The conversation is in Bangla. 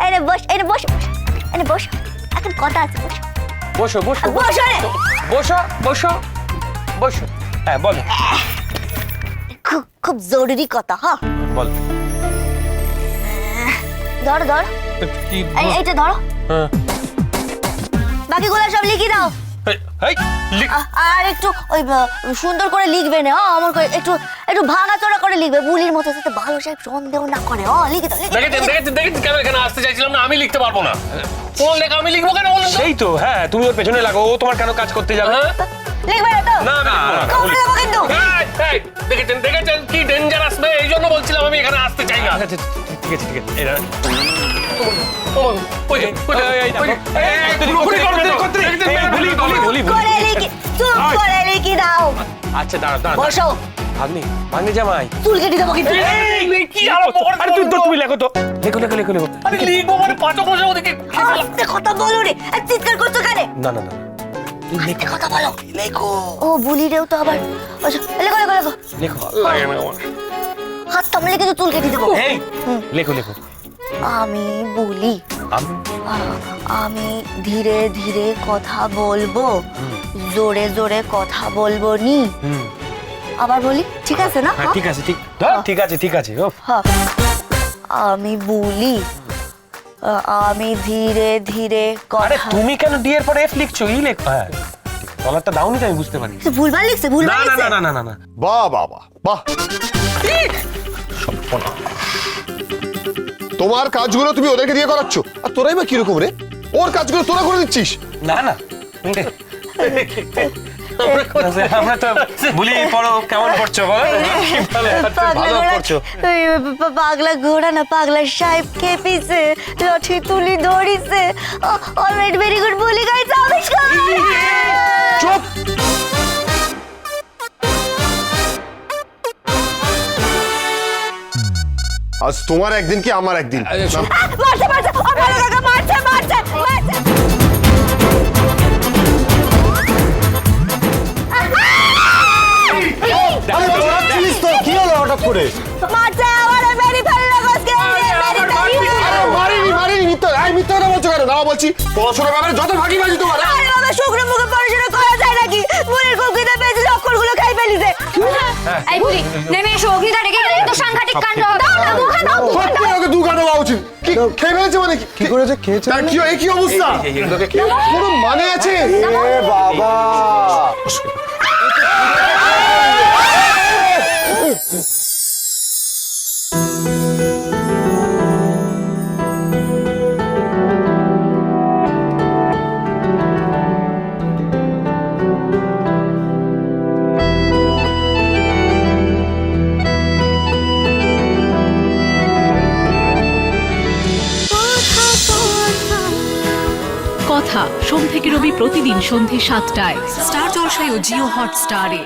এনে বস, এনে বস, এনে বস। এখন কথা আছে, বস। বসো বসো বসো রে। বসো বসো বসো। হ্যাঁ বলো। খুব জরুরি কথা, হ্যাঁ। বল। ধরো ধরো, কি? এইটা ধরো। হ্যাঁ। বাকিগুলো সব লিখে দাও। আর একটু ওই সুন্দর করে লিখবে না, আমার একটু একটু ভাঙাচোরা করে লিখবে, বুলির মতো, যাতে ভালো সাহেব সন্দেহ না করে। লিখে দাও। দেখেছেন কেন এখানে আসতে চাইছিলাম না, আমি লিখতে পারবো না। কোন লেখা আমি লিখবো কেন বলুন? সেই তো, হ্যাঁ, তুমি ওর পেছনে লাগো, ও তোমার কেন কাজ করতে যাবে? লিখবে না তো? না না করে দেবো কিন্তু। দেখেছেন কি ডেঞ্জার আসবে, এই জন্য বলছিলাম আমি এখানে আসতে চাই না। ঠিক আছে ঠিক আছে, এরা করে লিখে দাও। আচ্ছা দাঁড়া দাঁড়া। বসো। ভাগ্নি, ভাগ্নি জামাই, চুল কেটে দেবো কিন্তু। আরে তুমি লেখো তো, লেখো লেখো লেখো লেখো। আমি লিখবো মানে পাঠক বসে ওদিকে আস্তে কথা বলো রে, আর চিৎকার করছো কেন? না না না, আস্তে কথা বলো। লেখো। ও বুলিরেও তো আবার লেখো লেখো লেখো। লেখো। হাত থামলে কিন্তু চুল কেটে দেবো। এই লেখো লেখো। আমি বলি, আমি ধীরে ধীরে কথা বলবো, জোরে জোরে কথা বলবো নি। আবার বলি, ঠিক আছে না? হ্যাঁ ঠিক আছে, ঠিক ঠিক আছে ঠিক আছে। হ্যাঁ। আমি বলি, আমি ধীরে ধীরে আরে কথা। তুমি কেন ডি এর পরে এফ লিখছো? ই লেখো। হ্যাঁ, ডলারটা দাওনি তো আমি বুঝতে পারি। ভুলভাল লিখছে, ভুলভাল না না লিখছে। না না না না। বাহ বাহ বাহ বাহ, তোমার কাজগুলো তুমি ওদেরকে দিয়ে করাচ্ছ, আর তোরাই বা কিরকম রে? ওর কাজগুলো তোরা করে দিচ্ছিস? না না, আমরা তো বলি পড়ো, কেমন পড়ছো বলো? ভালো পড়ছো। পাগলা ঘোড়া না, পাগলা সাহেব খেপিছে, লাঠি তুলি ধরিছে। অলরাইট, ভেরি গুড, বলি গাইছে আবিষ্কার। চুপ! আজ তোমার একদিন কি আমার একদিন। মারছে মারছে, ও ভালো কাকা মারছে মারছে মারছে। আরে দৌড়াচ্ছিলিস তো, কি হলো হঠাৎ করে? মারছে আমারে, মেরি ফেললো গসকে, মেরি ফেললো। আরে মারিনি মারিনি, মিথ্যা। এই মিথ্যা কথা বলছো কেন? না বলছি পড়াশোনার ব্যাপারে যত ফাঁকিবাজি তোমার। আরে বাবা, শুকনো মুখে পড়াশোনা করা যায় নাকি? বুড়ির কুকিতে পেয়েছে, অক্ষরগুলো খাই ফেলিছে। এই বুড়ি, নেমে এসো, অগ্নিদা রেগে গেলে তো সাংঘাতিক কাণ্ড হবে। দাও না, মুখে দাও। সত্যি ওকে দু কাটা দেওয়া উচিত। কি খেয়ে ফেলেছে মানে? কি করেছে? খেয়েছে কি অবস্থা? কোনো মানে আছে? এ বাবা, কথা সোম থেকে রবি প্রতিদিন সন্ধে ৭টায় স্টার জলসায় ও জিও হটস্টারে।